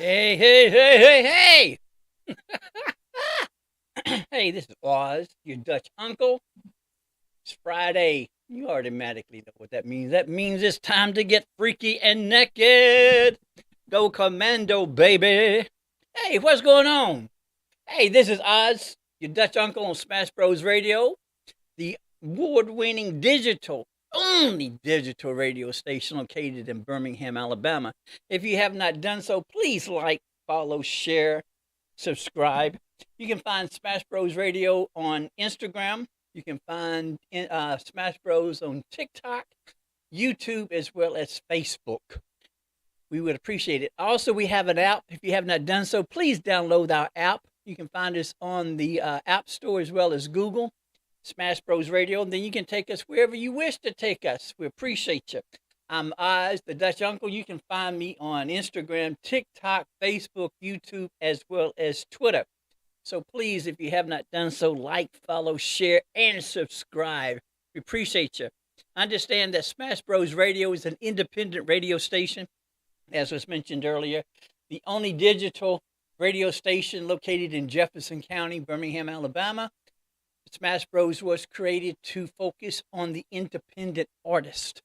Hey, hey, hey, hey, hey! Hey, this is Oz, your Dutch uncle. It's Friday. You automatically know what that means. That means it's time to get freaky and naked. Go commando, baby. Hey, what's going on? Hey, this is Oz, your Dutch uncle on Smash Bros. Radio, the award-winning only digital radio station located in Birmingham, Alabama. If you have not done so, please like, follow, share, subscribe. You can find Smash Bros. Radio on Instagram. You can find Smash Bros. On TikTok, YouTube, as well as Facebook. We would appreciate it. Also, we have an app. If you have not done so, please download our app. You can find us on the App Store as well as Google, Smash Bros. Radio. And then you can take us wherever you wish to take us. We appreciate you. I'm Oz, the Dutch Uncle. You can find me on Instagram, TikTok, Facebook, YouTube, as well as Twitter. So please, if you have not done so, like, follow, share, and subscribe. We appreciate you. Understand that Smash Bros. Radio is an independent radio station, as was mentioned earlier, the only digital radio station located in Jefferson County, Birmingham, Alabama. Smash Bros. Was created to focus on the independent artist,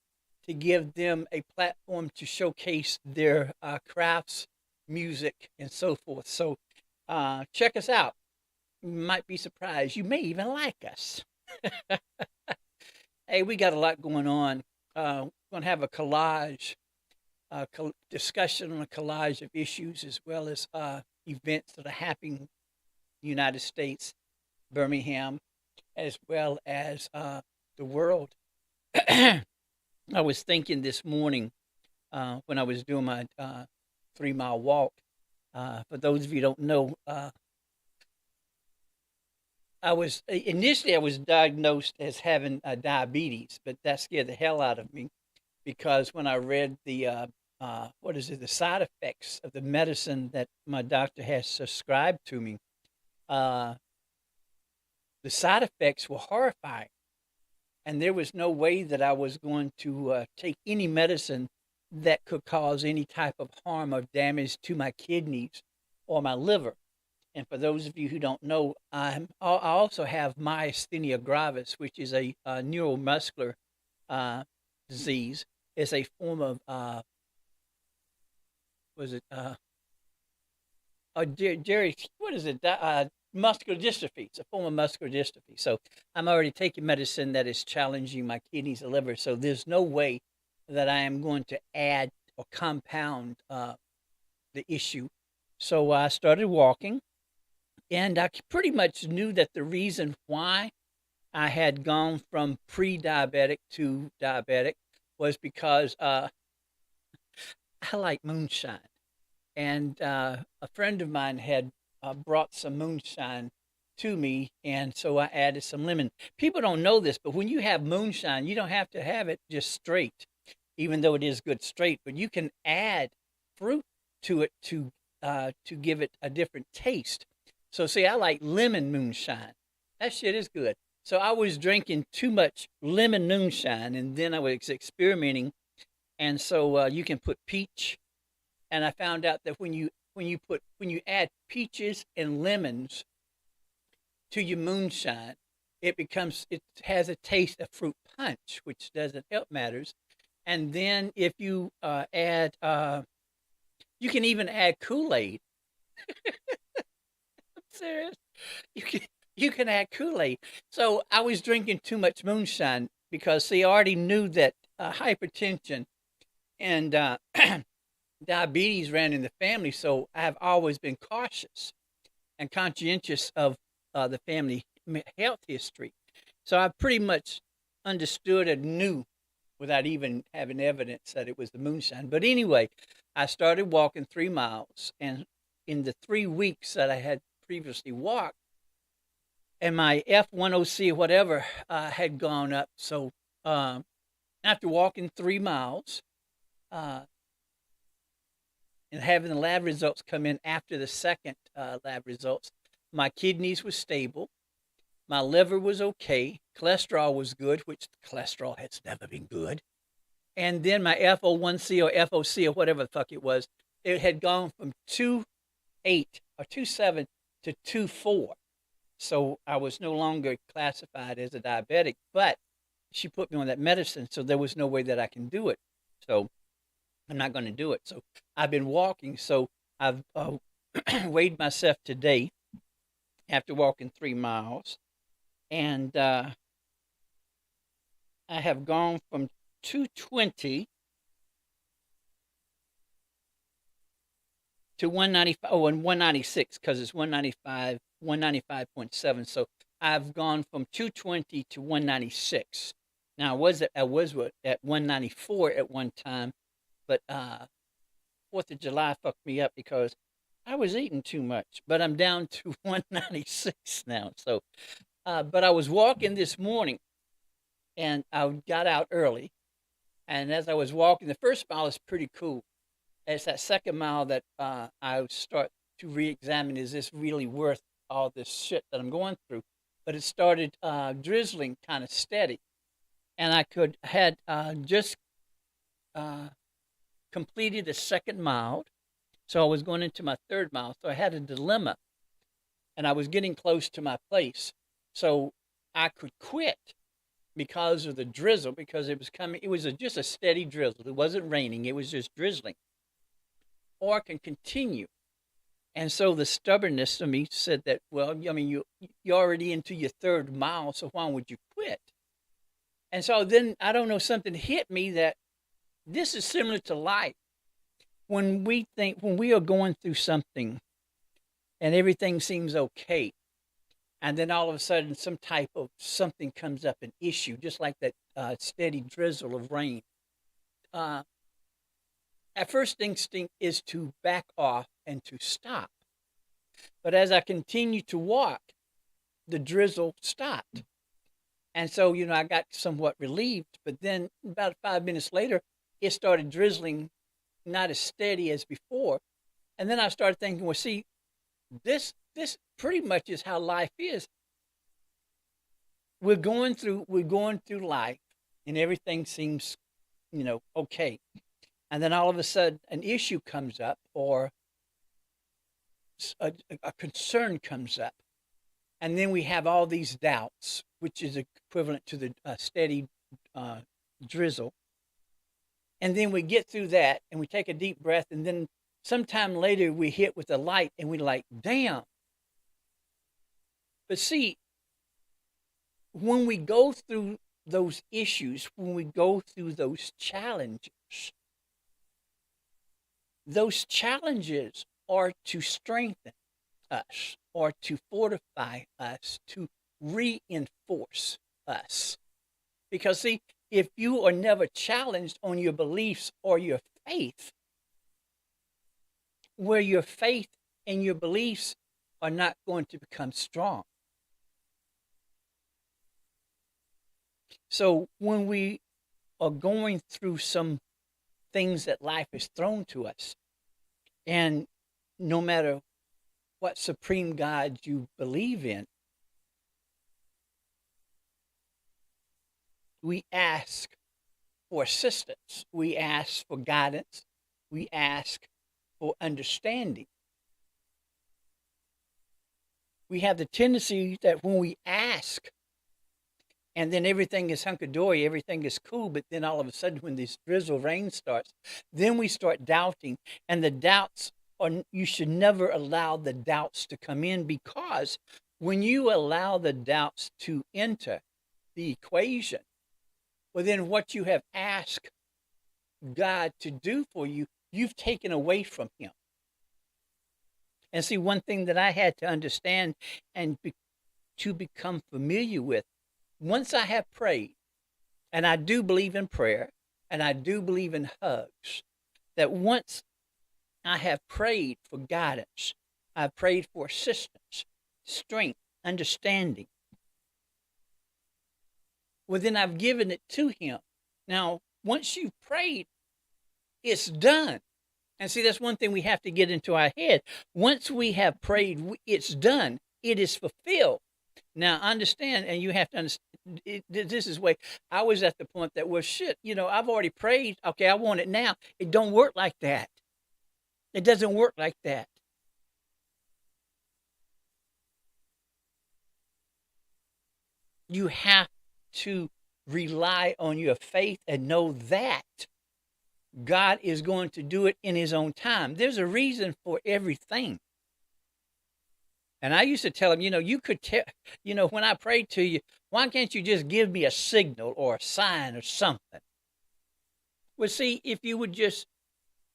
to give them a platform to showcase their crafts, music, and so forth. So check us out. You might be surprised. You may even like us. Hey, we got a lot going on. We're going to have a collage, discussion on a collage of issues as well as events that are happening in the United States, Birmingham, as well as the world. I was thinking this morning when I was doing my 3 mile walk. For those of you who don't know, I was diagnosed as having diabetes, but that scared the hell out of me because when I read the the side effects of the medicine that my doctor has prescribed to me, uh, the side effects were horrifying, and there was no way that I was going to take any medicine that could cause any type of harm or damage to my kidneys or my liver. And for those of you who don't know, I also have myasthenia gravis, which is a neuromuscular disease. It's a form of was it Jerry? What is it? Muscular dystrophy. It's a form of muscular dystrophy. So I'm already taking medicine that is challenging my kidneys and liver. So there's no way that I am going to add or compound the issue. So I started walking, and I pretty much knew that the reason why I had gone from pre-diabetic to diabetic was because I like moonshine, and a friend of mine had brought some moonshine to me, and so I added some lemon. People don't know this, but when you have moonshine, you don't have to have it just straight, even though it is good straight. But you can add fruit to it to give it a different taste. So see, I like lemon moonshine. That shit is good. So I was drinking too much lemon moonshine, and then I was experimenting. And so you can put peach, and I found out that when you add peaches and lemons to your moonshine, it has a taste of fruit punch, which doesn't help matters. And then if you add, you can even add Kool-Aid. I'm serious. You can you can add Kool-Aid. So I was drinking too much moonshine because see, I already knew that hypertension and diabetes ran in the family. So I've always been cautious and conscientious of the family health history. So I pretty much understood and knew without even having evidence that it was the moonshine. But anyway, I started walking 3 miles, and in the 3 weeks that I had previously walked, and my F10C or whatever had gone up. So after walking 3 miles uh, and having the lab results come in after the second lab results, my kidneys were stable. My liver was okay. Cholesterol was good, which cholesterol has never been good. And then my FO1C or FOC or whatever the fuck it was it had gone from 2.8 or 2.7 to 2.4. So I was no longer classified as a diabetic, but she put me on that medicine, so there was no way that I can do it. So I'm not going to do it. So I've been walking. So I've weighed myself today after walking 3 miles, and I have gone from 220 to 195. Oh, and 196 because it's 195, 195.7. So I've gone from 220 to 196. Now I was at 194 at one time, but 4th of July fucked me up because I was eating too much. But I'm down to 196 now. So, but I was walking this morning, and I got out early. And as I was walking, the first mile is pretty cool. It's that second mile that I start to re-examine: is this really worth all this shit that I'm going through? But it started drizzling kind of steady, and I had just completed the second mile, so I was going into my third mile. So I had a dilemma, and I was getting close to my place, so I could quit because of the drizzle, because it was coming. It was just a steady drizzle. It wasn't raining. It was just drizzling. Or I can continue. And so the stubbornness of me said that, well, I mean, you're already into your third mile, so why would you quit? And so then, I don't know, something hit me that this is similar to life. When we are going through something and everything seems okay, and then all of a sudden some type of something comes up, an issue, just like that steady drizzle of rain. Our first instinct is to back off and to stop. But as I continued to walk, the drizzle stopped. And so, I got somewhat relieved. But then about 5 minutes later, it started drizzling, not as steady as before. And then I started thinking, well, see, this pretty much is how life is. We're going through life, and everything seems, okay. And then all of a sudden, an issue comes up, or a concern comes up. And then we have all these doubts, which is equivalent to the steady drizzle. And then we get through that, and we take a deep breath, and then sometime later we hit with a light, and we're like, damn. But see, when we go through those issues, when we go through those challenges are to strengthen us, or to fortify us, to reinforce us. Because see, if you are never challenged on your beliefs or your faith, where your faith and your beliefs are not going to become strong. So when we are going through some things that life has thrown to us, and no matter what supreme God you believe in, we ask for assistance, we ask for guidance, we ask for understanding. We have the tendency that when we ask, and then everything is hunky-dory, everything is cool, but then all of a sudden when this drizzle rain starts, then we start doubting, and the doubts you should never allow the doubts to come in, because when you allow the doubts to enter the equation, well, then what you have asked God to do for you, you've taken away from him. And see, one thing that I had to understand and to become familiar with, once I have prayed, and I do believe in prayer, and I do believe in hugs, that once I have prayed for guidance, I've prayed for assistance, strength, understanding, well, then I've given it to him. Now, once you've prayed, it's done. And see, that's one thing we have to get into our head. Once we have prayed, it's done. It is fulfilled. Now, understand, and you have to understand, this is where I was at the point that, well, shit, I've already prayed. Okay, I want it now. It don't work like that. It doesn't work like that. You have to rely on your faith and know that God is going to do it in his own time. There's a reason for everything. And I used to tell him, you could tell, when I pray to you, why can't you just give me a signal or a sign or something? Well, see, if you would just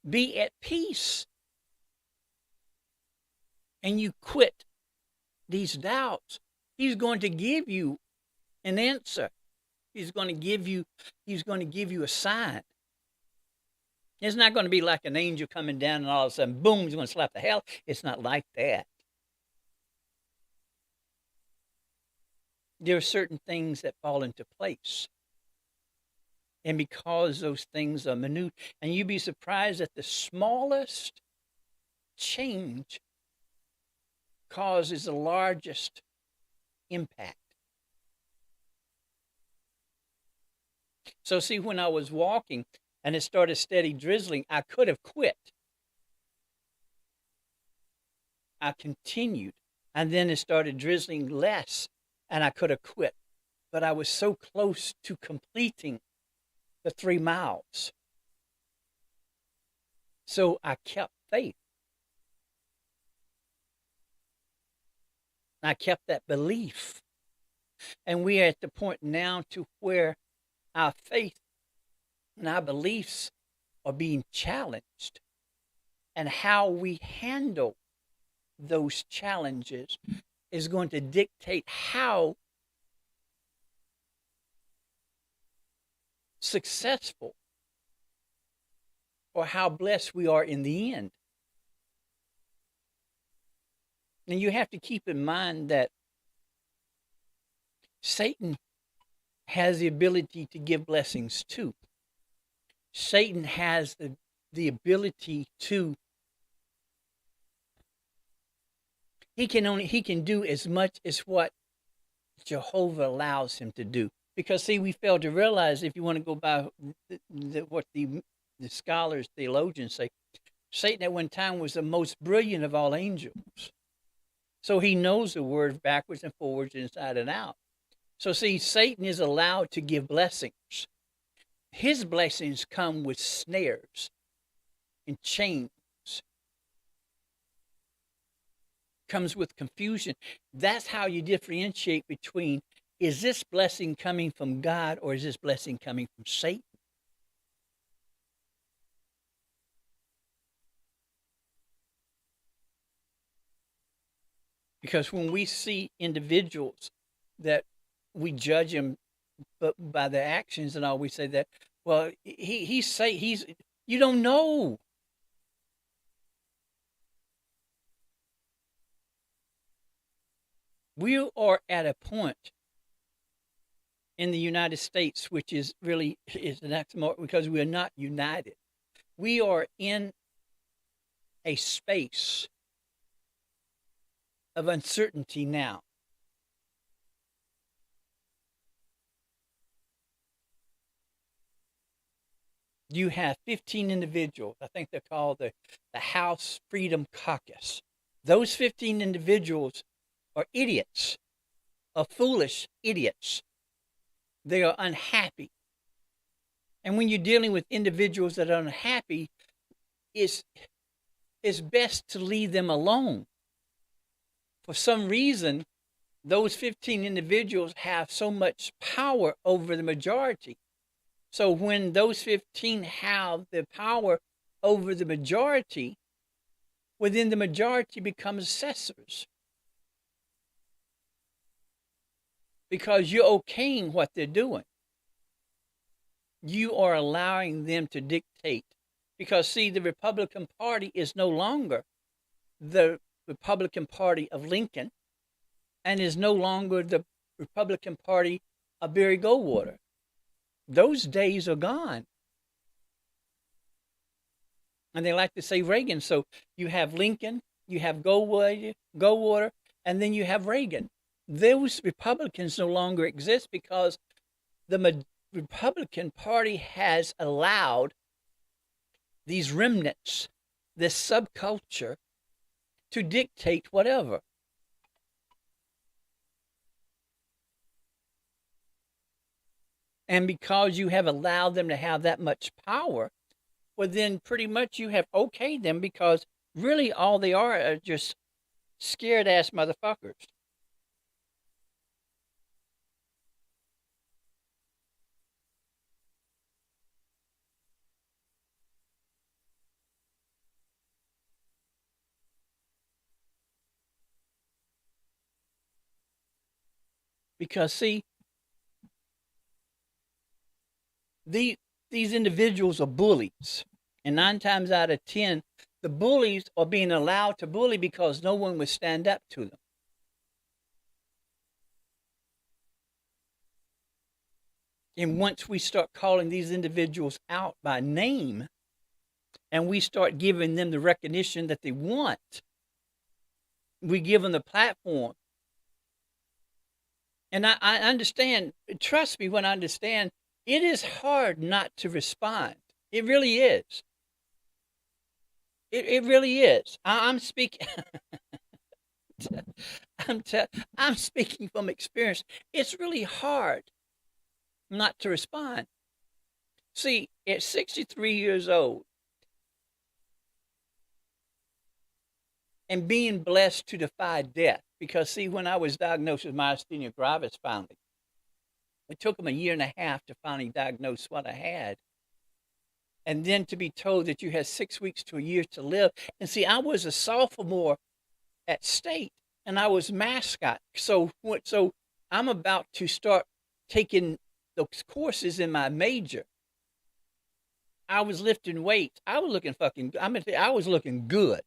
be at peace and you quit these doubts, he's going to give you an answer. He's going to give you a sign. It's not going to be like an angel coming down and all of a sudden, boom, he's going to slap the hell. It's not like that. There are certain things that fall into place. And because those things are minute, and you'd be surprised that the smallest change causes the largest impact. So see, when I was walking and it started steady drizzling, I could have quit. I continued, and then it started drizzling less, and I could have quit. But I was so close to completing the 3 miles. So I kept faith. I kept that belief. And we are at the point now to where our faith and our beliefs are being challenged. And how we handle those challenges is going to dictate how successful or how blessed we are in the end. And you have to keep in mind that Satan has the ability to give blessings too. Satan has the ability to, he can do as much as what Jehovah allows him to do. Because see, we fail to realize, if you want to go by what the scholars, theologians say, Satan at one time was the most brilliant of all angels. So he knows the word backwards and forwards, inside and out. So see, Satan is allowed to give blessings. His blessings come with snares and chains. Comes with confusion. That's how you differentiate between, is this blessing coming from God or is this blessing coming from Satan? Because when we see individuals that we judge them by their actions and all, we say that, well, you don't know. We are at a point in the United States, which is really is the next more, because we are not united. We are in a space of uncertainty now. You have 15 individuals, I think they're called the House Freedom Caucus. Those 15 individuals are idiots, are foolish idiots. They are unhappy. And when you're dealing with individuals that are unhappy, it's best to leave them alone. For some reason, those 15 individuals have so much power over the majority. So when those 15 have the power over the majority, within the majority becomes assessors. Because you're okaying what they're doing. You are allowing them to dictate. Because, see, the Republican Party is no longer the Republican Party of Lincoln, and is no longer the Republican Party of Barry Goldwater. Those days are gone. And they like to say Reagan. So you have Lincoln, you have Goldwater, and then you have Reagan. Those Republicans no longer exist because the Republican Party has allowed these remnants this subculture to dictate whatever. And because you have allowed them to have that much power, well, then pretty much you have okayed them, because really all they are just scared ass motherfuckers. Because see, the these individuals are bullies, and 9 times out of 10, the bullies are being allowed to bully because no one would stand up to them. And once we start calling these individuals out by name, and we start giving them the recognition that they want, we give them the platform. And I understand, trust me when I understand, it is hard not to respond. It really is. It really is. I'm speaking. I'm speaking from experience. It's really hard not to respond. See, at 63 years old, and being blessed to defy death, because see, when I was diagnosed with myasthenia gravis, finally, it took them a year and a half to finally diagnose what I had. And then to be told that you had 6 weeks to a year to live. And see, I was a sophomore at state, and I was mascot. So I'm about to start taking those courses in my major. I was lifting weights. I was looking I was looking good.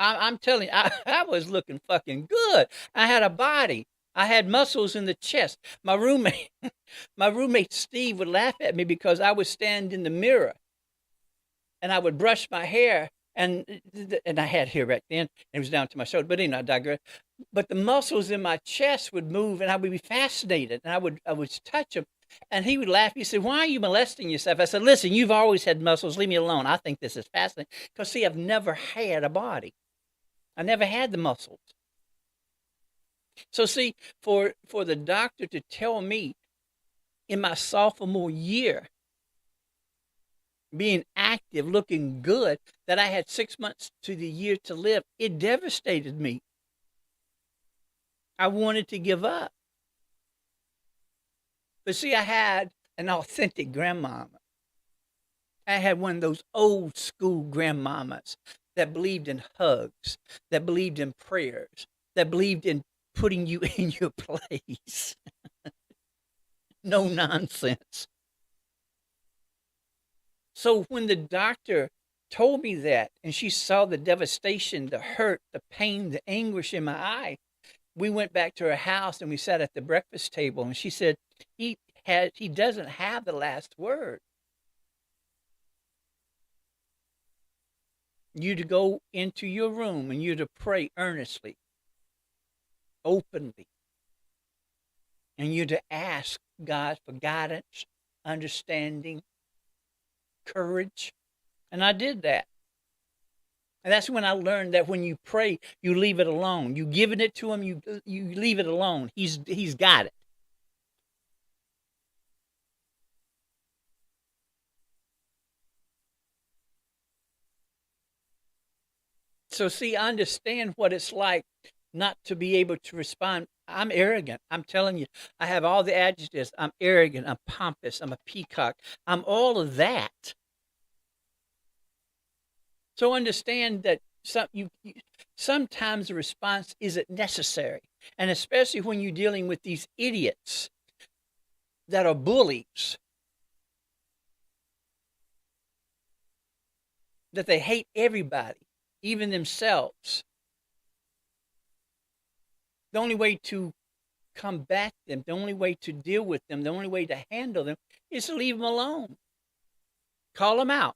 I'm telling you, I was looking fucking good. I had a body. I had muscles in the chest. My roommate Steve would laugh at me because I would stand in the mirror and I would brush my hair, and I had hair back then. It was down to my shoulder, but anyway, I digress. But the muscles in my chest would move, and I would be fascinated, and I would touch them, and he would laugh. He said, "Why are you molesting yourself?" I said, "Listen, you've always had muscles. Leave me alone. I think this is fascinating because see, I've never had a body. I never had the muscles." So see, for the doctor to tell me in my sophomore year, being active, looking good, that I had 6 months to the year to live, it devastated me. I wanted to give up. But see, I had an authentic grandmama. I had one of those old school grandmamas that believed in hugs, that believed in prayers, that believed in putting you in your place. No nonsense. So when the doctor told me that, and she saw the devastation, the hurt, the pain, the anguish in my eye, we went back to her house and we sat at the breakfast table, and she said, he doesn't have the last word. You to go into your room and you to pray earnestly, openly, and you to ask God for guidance, understanding, courage. And I did that. And that's when I learned that when you pray, you leave it alone. You giving it to him, you leave it alone. He's got it. So see, I understand what it's like not to be able to respond. I'm arrogant. I'm telling you, I have all the adjectives. I'm arrogant. I'm pompous. I'm a peacock. I'm all of that. So understand that sometimes the response isn't necessary. And especially when you're dealing with these idiots that are bullies, that they hate everybody, even themselves. The only way to combat them, the only way to deal with them, the only way to handle them is to leave them alone. Call them out.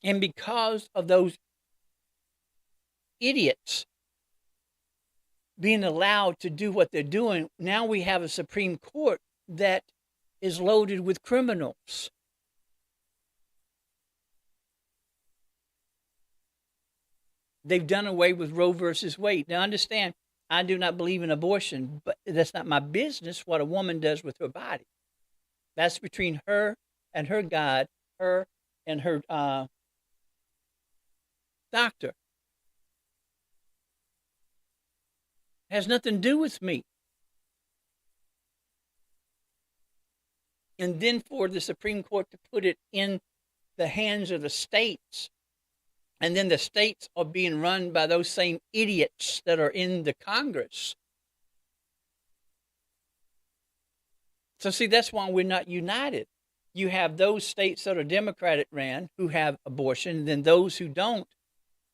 And because of those idiots being allowed to do what they're doing, now we have a Supreme Court that is loaded with criminals. They've done away with Roe versus Wade. Now, understand, I do not believe in abortion, but that's not my business what a woman does with her body. That's between her and her God, her and her doctor. It has nothing to do with me. And then for the Supreme Court to put it in the hands of the states, and then the states are being run by those same idiots that are in the Congress. So see, that's why we're not united. You have those states that are Democratic ran who have abortion, and then those who don't,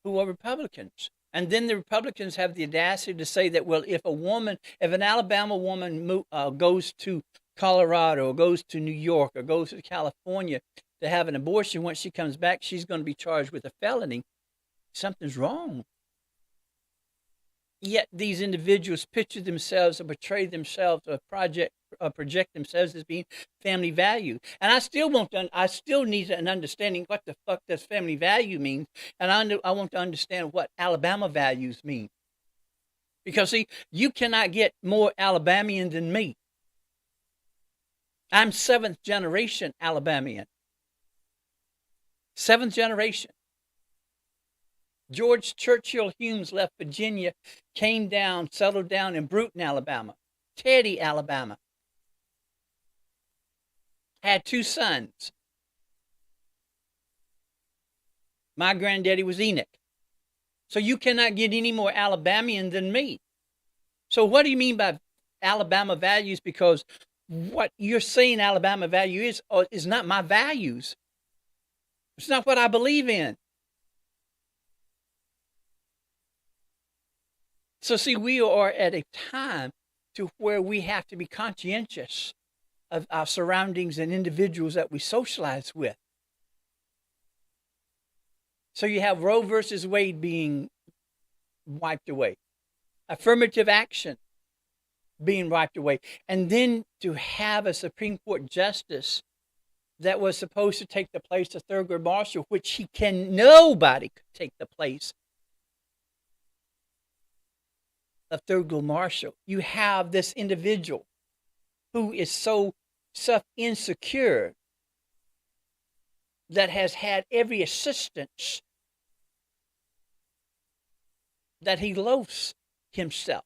who are Republicans. And then the Republicans have the audacity to say that, well, if an Alabama woman goes to Colorado or goes to New York or goes to California to have an abortion, once she comes back, she's going to be charged with a felony. Something's wrong. Yet these individuals picture themselves or portray themselves or project themselves as being family value. And I still need an understanding what the fuck does family value mean. And I want to understand what Alabama values mean. Because see, you cannot get more Alabamian than me. I'm 7th generation Alabamian. 7th generation. George Churchill Humes left Virginia, came down, settled down in Bruton, Alabama. Teddy, Alabama. Had 2 sons. My granddaddy was Enoch. So you cannot get any more Alabamian than me. So what do you mean by Alabama values? Because what you're saying Alabama value is not my values. It's not what I believe in. So see, we are at a time to where we have to be conscientious of our surroundings and individuals that we socialize with. So you have Roe versus Wade being wiped away, affirmative action being wiped away, and then to have a Supreme Court justice that was supposed to take the place of Thurgood Marshall, which nobody could take the place of Thurgood Marshall. You have this individual who is so self-insecure that has had every assistance that he loathes himself.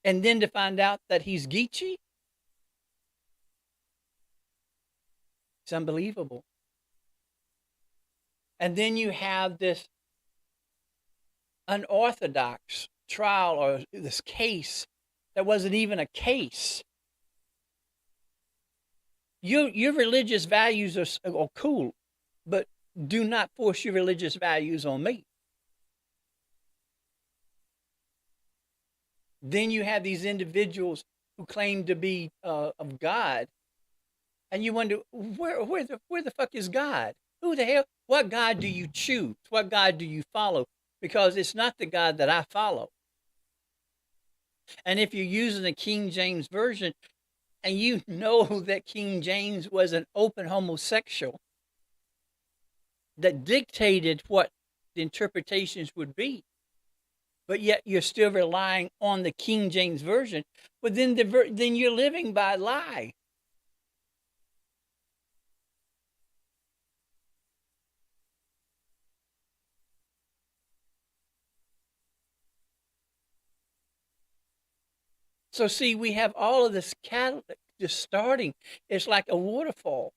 And then to find out that he's Geechee, it's unbelievable. And then you have this unorthodox trial or this case that wasn't even a case. Your religious values are cool, but do not force your religious values on me. Then you have these individuals who claim to be of God, and you wonder where the fuck is God? Who the hell? What God do you choose? What God do you follow? Because it's not the God that I follow. And if you're using the King James Version, and you know that King James was an open homosexual that dictated what the interpretations would be, but yet you're still relying on the King James Version, but then you're living by a lie. So see, we have all of this catalytic just starting. It's like a waterfall.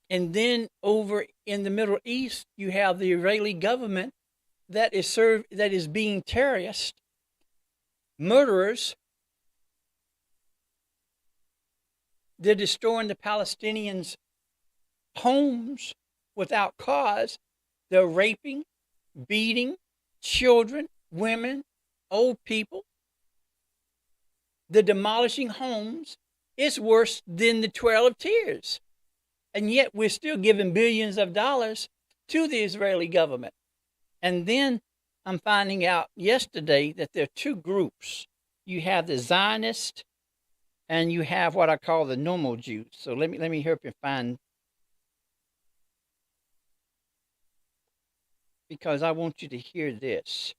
And then over in the Middle East, you have the Israeli government that is being terrorists, murderers. They're destroying the Palestinians' homes without cause. They're raping, beating children, women, old people. They're demolishing homes. It's worse than the Trail of Tears. And yet we're still giving billions of dollars to the Israeli government. And then I'm finding out yesterday that there are two groups. You have the Zionist and you have what I call the normal Jews. So let me help you find, because I want you to hear this.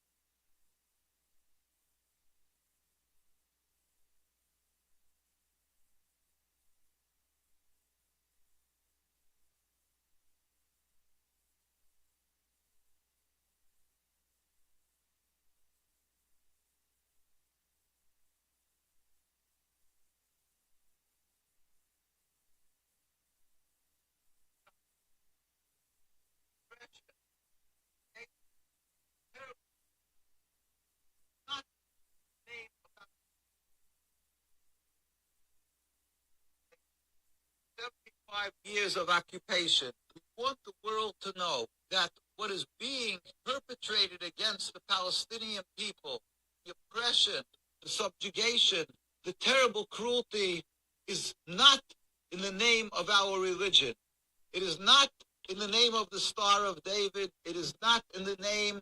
Years of occupation. We want the world to know that what is being perpetrated against the Palestinian people, the oppression, the subjugation, the terrible cruelty, is not in the name of our religion. It is not in the name of the Star of David. It is not in the name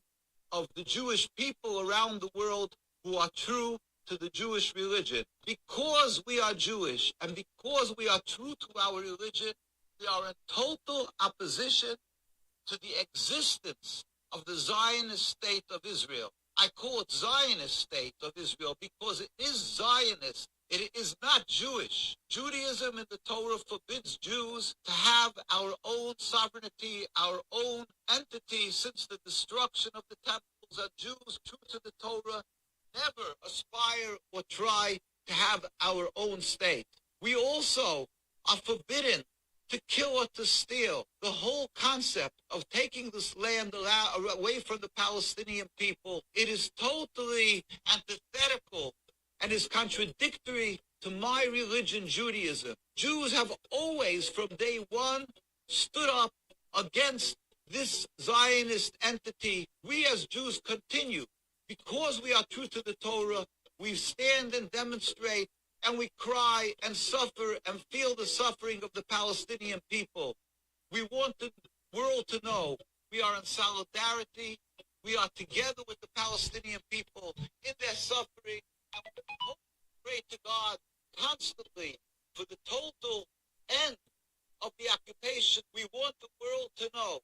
of the Jewish people around the world who are true to the Jewish religion. Because we are Jewish and because we are true to our religion, we are in total opposition to the existence of the Zionist state of Israel. I call it Zionist state of Israel because it is Zionist. It is not Jewish. Judaism in the Torah forbids Jews to have our own sovereignty, our own entity since the destruction of the temples. And Jews, true to the Torah, never aspire or try to have our own state. We also are forbidden to kill or to steal. The whole concept of taking this land away from the Palestinian people, it is totally antithetical and is contradictory to my religion, Judaism. Jews have always, from day one, stood up against this Zionist entity. We as Jews continue. Because we are true to the Torah, we stand and demonstrate and we cry and suffer and feel the suffering of the Palestinian people. We want the world to know we are in solidarity. We are together with the Palestinian people in their suffering. And we hope and pray to God constantly for the total end of the occupation. We want the world to know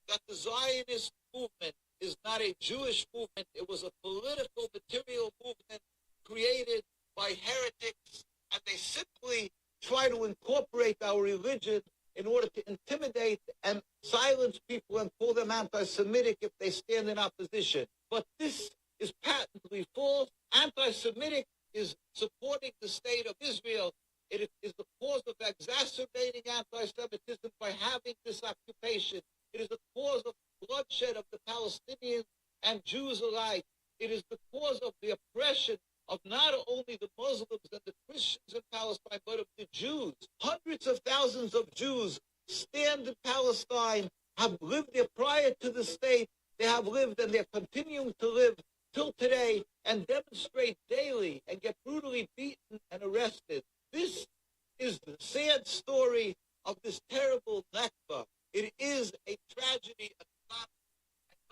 that the Zionist movement is not a Jewish movement. It was a political, material movement created by heretics, and they simply try to incorporate our religion in order to intimidate and silence people and call them anti-Semitic if they stand in opposition. But this is patently false. Anti-Semitic is supporting the state of Israel. It is the cause of exacerbating anti-Semitism by having this occupation. It is the cause of bloodshed of the Palestinians and Jews alike. It is the cause of the oppression of not only the Muslims and the Christians in Palestine, but of the Jews. Hundreds of thousands of Jews stand in Palestine, have lived there prior to the state. They have lived and they're continuing to live till today and demonstrate daily and get brutally beaten and arrested. This is the sad story of this terrible Nakba. It is a tragedy. And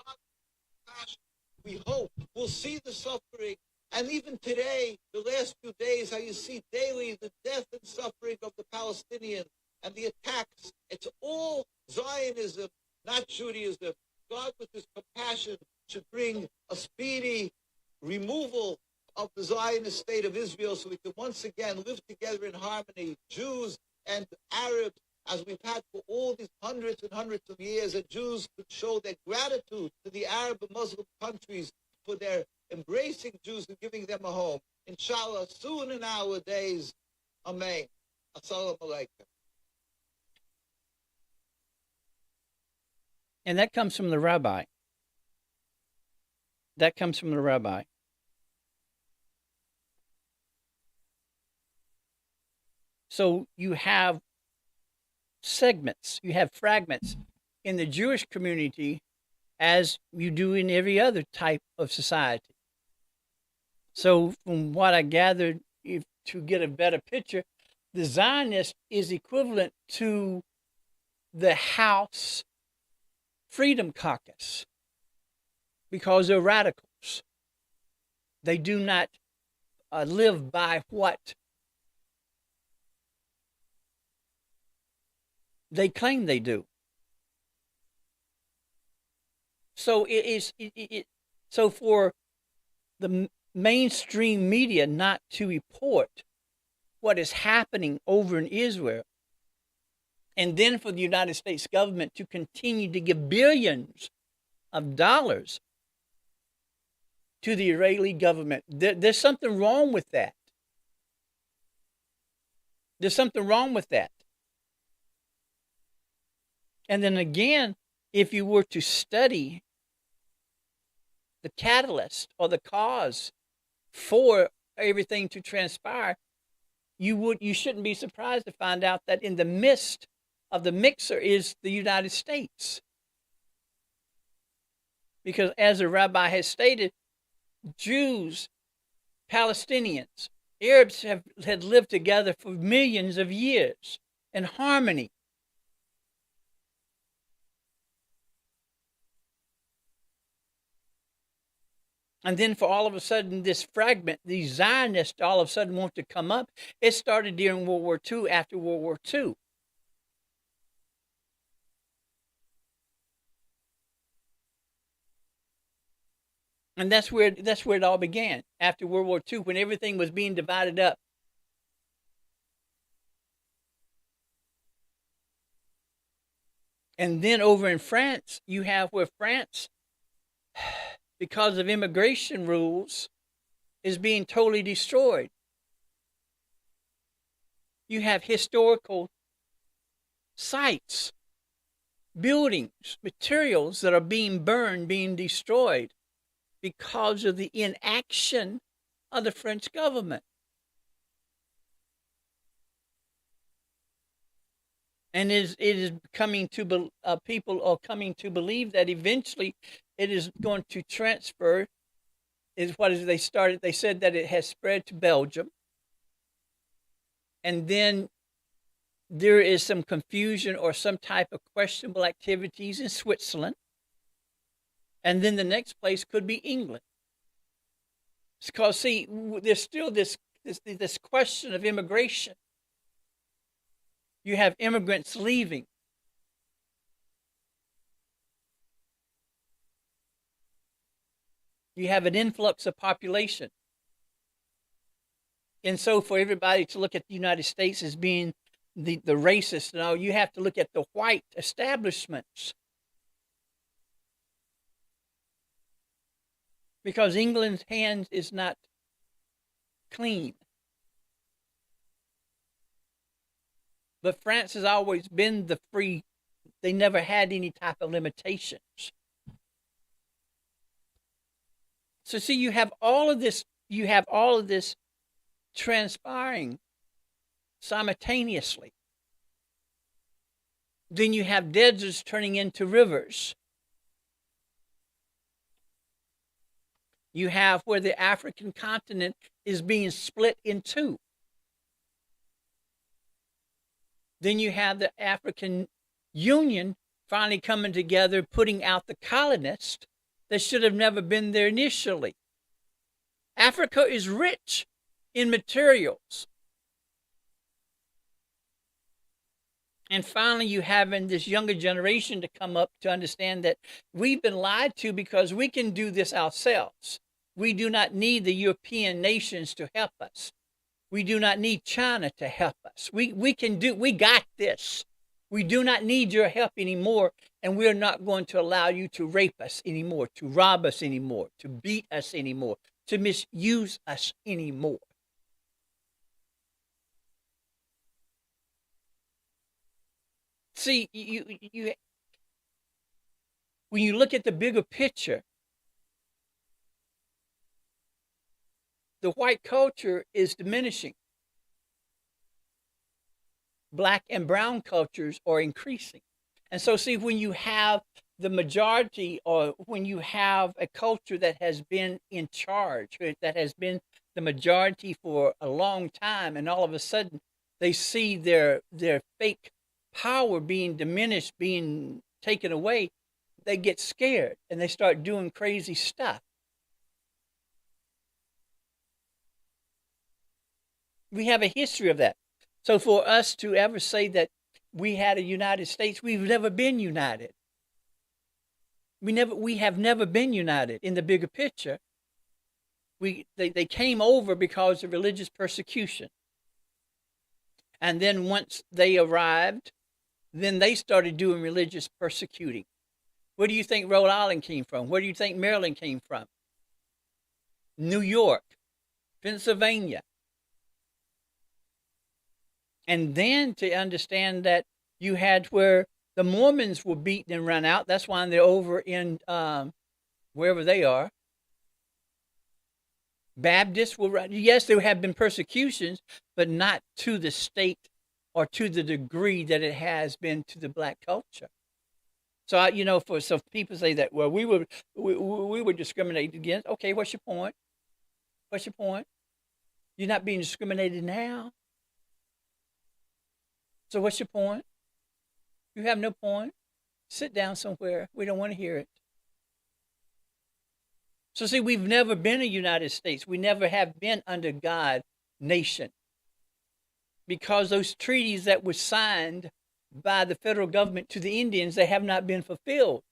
God's compassion, we hope, will see the suffering. And even today, the last few days, how you see daily the death and suffering of the Palestinians and the attacks. It's all Zionism, not Judaism. God, with his compassion, should bring a speedy removal of the Zionist state of Israel so we can once again live together in harmony, Jews and Arabs, as we've had for all these hundreds and hundreds of years, and Jews could show their gratitude to the Arab and Muslim countries for their embracing Jews and giving them a home. Inshallah, soon in our days. Amen. Assalamu alaikum. And that comes from the rabbi. That comes from the rabbi. So you have segments, you have fragments in the Jewish community as you do in every other type of society. So from what I gathered, if to get a better picture, the Zionist is equivalent to the house Freedom Caucus because they're radicals. They do not live by what they claim they do. So so for the mainstream media not to report what is happening over in Israel, and then for the United States government to continue to give billions of dollars to the Israeli government, there's something wrong with that. There's something wrong with that. And then again, if you were to study the catalyst or the cause for everything to transpire, you shouldn't be surprised to find out that in the midst of the mixer is the United States. Because as the rabbi has stated, Jews, Palestinians, Arabs had lived together for millions of years in harmony. And then for all of a sudden, this fragment, these Zionists all of a sudden want to come up. It started during World War II, after World War II. And that's where it all began, after World War II, when everything was being divided up. And then over in France, you have where France, because of immigration rules, is being totally destroyed. You have historical sites, buildings, materials that are being burned, being destroyed because of the inaction of the French government. And it is coming to people are coming to believe that eventually it is going to transfer. They started? They said that it has spread to Belgium, and then there is some confusion or some type of questionable activities in Switzerland, and then the next place could be England. Because see, there's still this question of immigration. You have immigrants leaving. You have an influx of population. And so for everybody to look at the United States as being the racist, no, you have to look at the white establishments. Because England's hand is not clean. But France has always been the free. They never had any type of limitations. So see, you have all of this transpiring simultaneously. Then you have deserts turning into rivers. You have where the African continent is being split in two. Then you have the African Union finally coming together, putting out the colonists that should have never been there initially. Africa is rich in materials. And finally, you having this younger generation to come up to understand that we've been lied to because we can do this ourselves. We do not need the European nations to help us. We do not need China to help us. We got this. We do not need your help anymore, and we're not going to allow you to rape us anymore, to rob us anymore, to beat us anymore, to misuse us anymore. See, you when you look at the bigger picture, the white culture is diminishing. Black and brown cultures are increasing. And so see, when you have the majority, or when you have a culture that has been in charge, that has been the majority for a long time, and all of a sudden they see their fake power being diminished, being taken away, they get scared and they start doing crazy stuff. We have a history of that. So for us to ever say that we had a United States, we've never been united. We have never been united in the bigger picture. They came over because of religious persecution. And then once they arrived, then they started doing religious persecuting. Where do you think Rhode Island came from? Where do you think Maryland came from? New York, Pennsylvania. And then to understand that you had where the Mormons were beaten and run out. That's why they're over in wherever they are. Baptists were, yes, there have been persecutions, but not to the state or to the degree that it has been to the black culture. So, so people say that, well, we were discriminated against. Okay, what's your point? What's your point? You're not being discriminated now. So what's your point? You have no point. Sit down somewhere. We don't want to hear it. So see, we've never been a United States. We never have been under God nation. Because those treaties that were signed by the federal government to the Indians, they have not been fulfilled.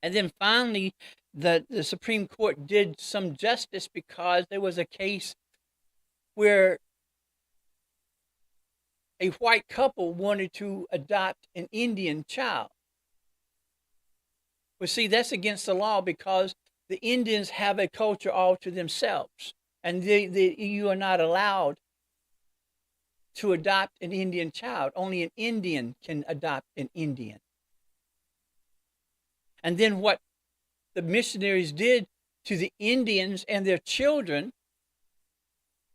And then finally, the Supreme Court did some justice because there was a case where a white couple wanted to adopt an Indian child. Well, see, that's against the law because the Indians have a culture all to themselves. And you are not allowed to adopt an Indian child. Only an Indian can adopt an Indian. And then what the missionaries did to the Indians and their children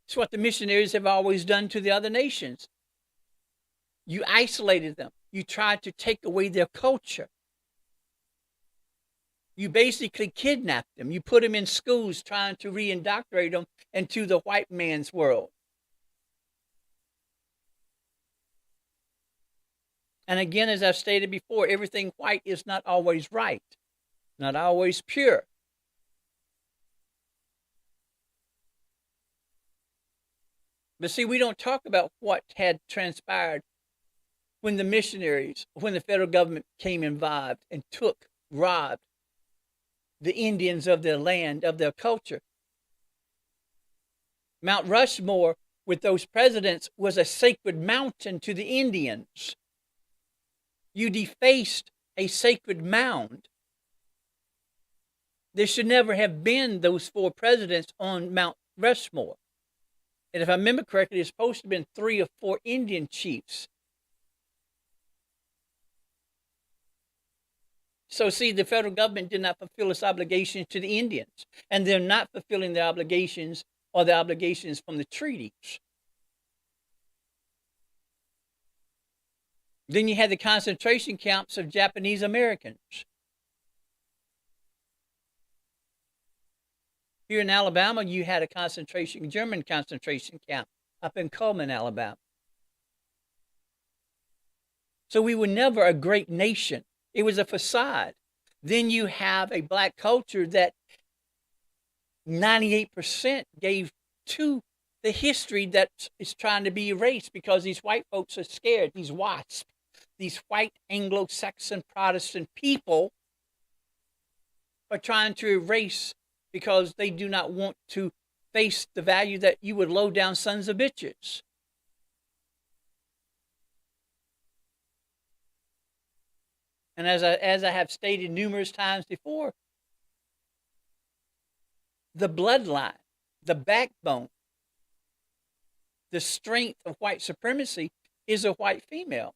is what the missionaries have always done to the other nations. You isolated them. You tried to take away their culture. You basically kidnapped them. You put them in schools trying to re-indoctrinate them into the white man's world. And again, as I've stated before, everything white is not always right, not always pure. But see, we don't talk about what had transpired when the missionaries, when the federal government came involved and robbed the Indians of their land, of their culture. Mount Rushmore, with those presidents, was a sacred mountain to the Indians. You defaced a sacred mound. There should never have been those 4 presidents on Mount Rushmore. And if I remember correctly, it's supposed to have been 3 or 4 Indian chiefs. So see, the federal government did not fulfill its obligations to the Indians, and they're not fulfilling their obligations or the obligations from the treaties. Then you had the concentration camps of Japanese Americans. Here in Alabama, you had a German concentration camp up in Cullman, Alabama. So we were never a great nation. It was a facade. Then you have a black culture that 98% gave to the history that is trying to be erased because these white folks are scared. These WASP, these white Anglo-Saxon Protestant people are trying to erase because they do not want to face the value that you would low down sons of bitches. And as I have stated numerous times before, the bloodline, the backbone, the strength of white supremacy is a white female.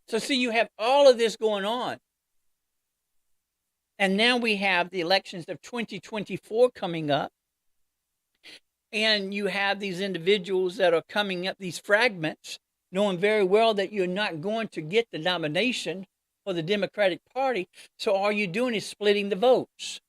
So see, you have all of this going on. And now we have the elections of 2024 coming up. And you have these individuals that are coming up, these fragments, knowing very well that you're not going to get the nomination for the Democratic Party. So all you're doing is splitting the votes.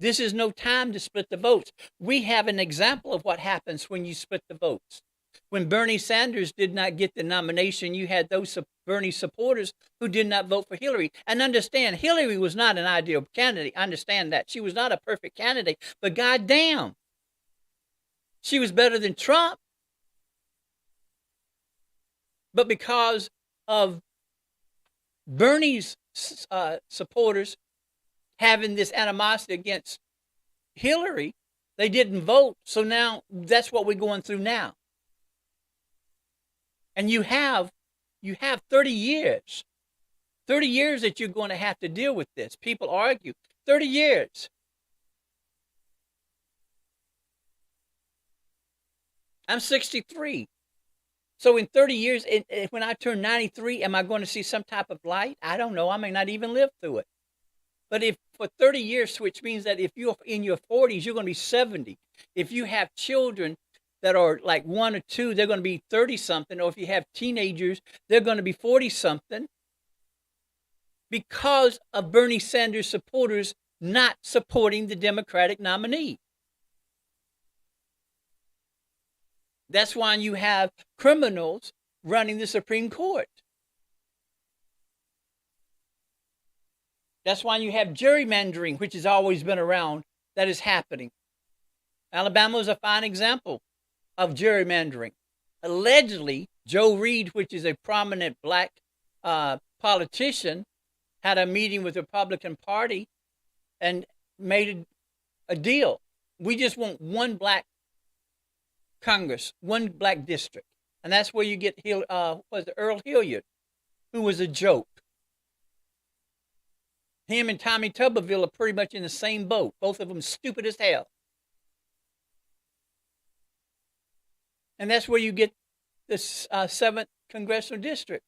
This is no time to split the votes. We have an example of what happens when you split the votes. When Bernie Sanders did not get the nomination, you had those Bernie supporters who did not vote for Hillary. And understand, Hillary was not an ideal candidate. Understand that. She was not a perfect candidate, but goddamn, she was better than Trump. But because of Bernie's supporters having this animosity against Hillary, they didn't vote. So now that's what we're going through now. And you have 30 years. 30 years that you're going to have to deal with this. People argue. 30 years. I'm 63. So in 30 years, when I turn 93, am I going to see some type of light? I don't know. I may not even live through it. But if for 30 years, which means that if you're in your 40s, you're going to be 70. If you have children that are like 1 or 2, they're going to be 30-something. Or if you have teenagers, they're going to be 40-something. Because of Bernie Sanders supporters not supporting the Democratic nominee. That's why you have criminals running the Supreme Court. That's why you have gerrymandering, which has always been around, that is happening. Alabama is a fine example of gerrymandering. Allegedly, Joe Reed, which is a prominent black politician, had a meeting with the Republican Party and made a deal. We just want one black Congress, one black district. And that's where you get Earl Hilliard, who was a joke. Him and Tommy Tuberville are pretty much in the same boat. Both of them stupid as hell. And that's where you get the 7th Congressional District.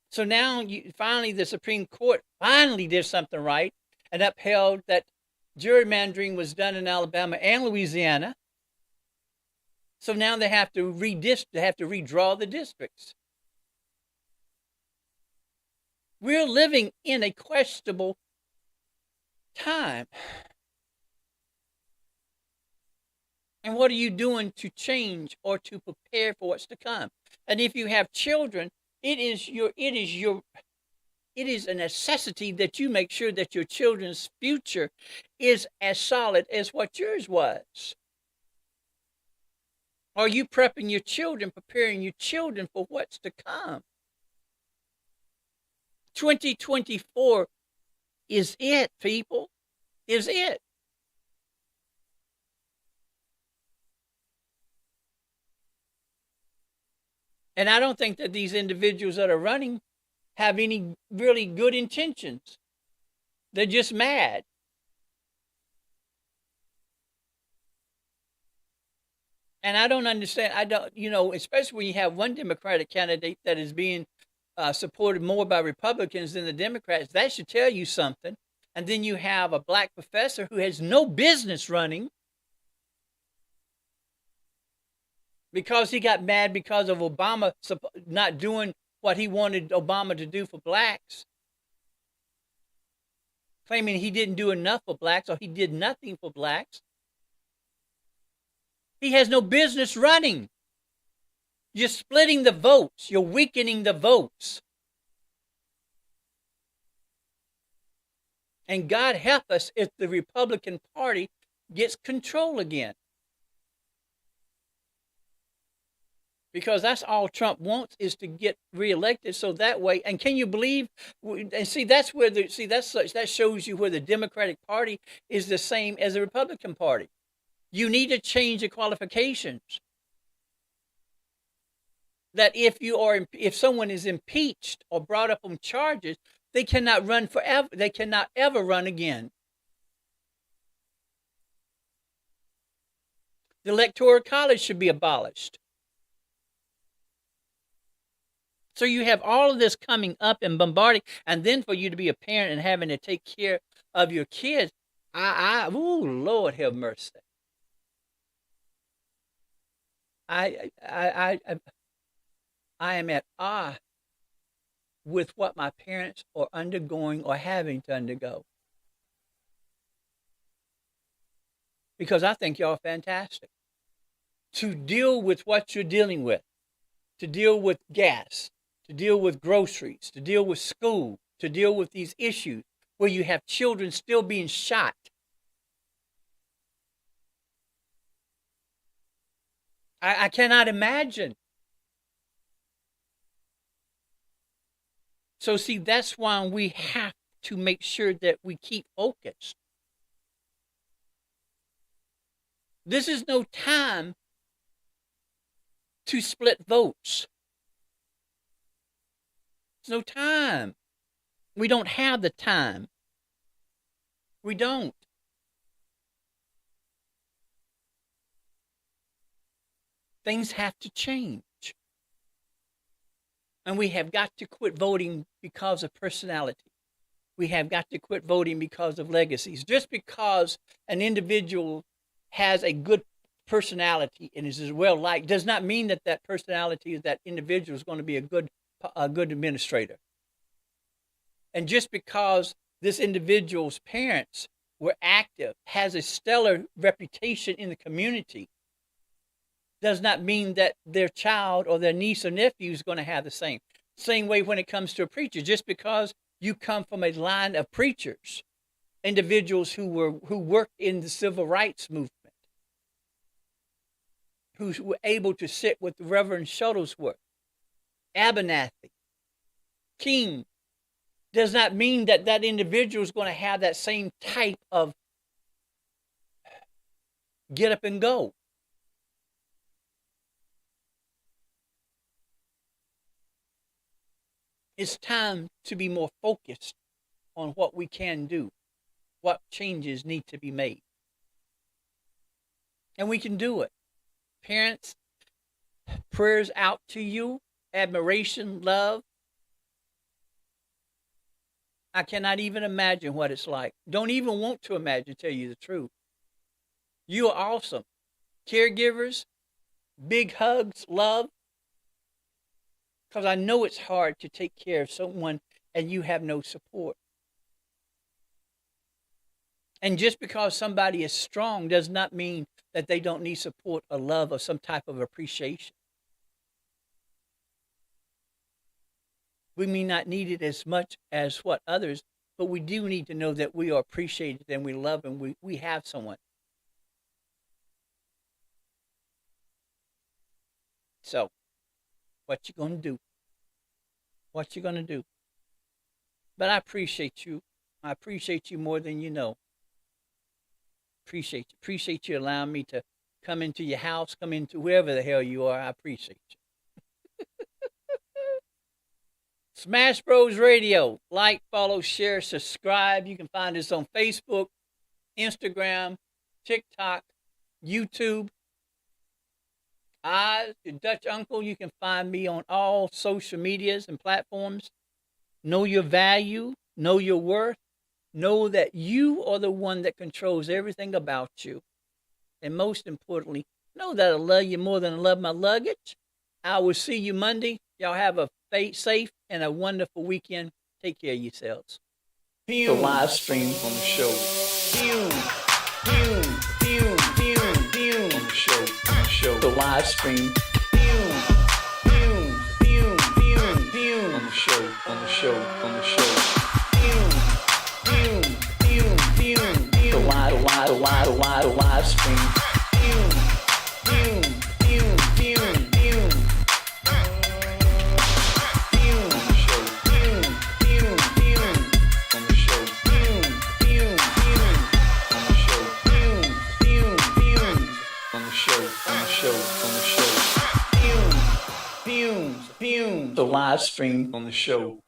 So now, finally, the Supreme Court finally did something right and upheld that gerrymandering was done in Alabama and Louisiana. So now they have to redraw the districts. We're living in a questionable time. And what are you doing to change or to prepare for what's to come? And if you have children, it is a necessity that you make sure that your children's future is as solid as what yours was. Are you prepping your children, preparing your children for what's to come? 2024 is it, people. Is it. And I don't think that these individuals that are running have any really good intentions. They're just mad. And I don't understand. Especially when you have one Democratic candidate that is being supported more by Republicans than the Democrats, that should tell you something. And then you have a black professor who has no business running because he got mad because of Obama not doing what he wanted Obama to do for blacks, claiming he didn't do enough for blacks or he did nothing for blacks. He has no business running. You're splitting the votes. You're weakening the votes. And God help us if the Republican Party gets control again. Because that's all Trump wants, is to get reelected. So that way, and can you believe? And see, that's where that shows you where the Democratic Party is the same as the Republican Party. You need to change the qualifications. That if someone is impeached or brought up on charges, they cannot run forever. They cannot ever run again. The Electoral College should be abolished. So you have all of this coming up and bombarding, and then for you to be a parent and having to take care of your kids, Lord have mercy. I am at awe with what my parents are undergoing or having to undergo. because I think y'all are fantastic. To deal with what you're dealing with, to deal with gas, to deal with groceries, to deal with school, to deal with these issues where you have children still being shot. I cannot imagine. So see, that's why we have to make sure that we keep focused. This is no time to split votes. It's no time. We don't have the time. We don't. Things have to change. And we have got to quit voting because of personality. We have got to quit voting because of legacies. Just because an individual has a good personality and is well liked does not mean that that personality of that individual is going to be a good administrator. And just because this individual's parents were active, has a stellar reputation in the community, does not mean that their child or their niece or nephew is going to have the same. Same way when it comes to a preacher. Just because you come from a line of preachers, individuals who worked in the civil rights movement, who were able to sit with Reverend Shuttlesworth, Abernathy, King, does not mean that that individual is going to have that same type of get up and go. It's time to be more focused on what we can do, what changes need to be made. And we can do it. Parents, prayers out to you, admiration, love. I cannot even imagine what it's like. Don't even want to imagine, to tell you the truth. You are awesome. Caregivers, big hugs, love. Because I know it's hard to take care of someone and you have no support. And just because somebody is strong does not mean that they don't need support or love or some type of appreciation. We may not need it as much as what others, but we do need to know that we are appreciated and we love and we have someone. So, what you gonna do? What you gonna do? But I appreciate you. I appreciate you more than you know. Appreciate you. Appreciate you allowing me to come into your house, come into wherever the hell you are. I appreciate you. Smash Bros Radio. Like, follow, share, subscribe. You can find us on Facebook, Instagram, TikTok, YouTube. OZZz, your Dutch uncle. You can find me on all social medias and platforms. Know your value. Know your worth. Know that you are the one that controls everything about you. And most importantly, know that I love you more than I love my luggage. I will see you Monday. Y'all have a safe and a wonderful weekend. Take care of yourselves. The live stream on the show. On the show. The live stream. On the show. On the show. On the show. The live stream. The live stream on the show.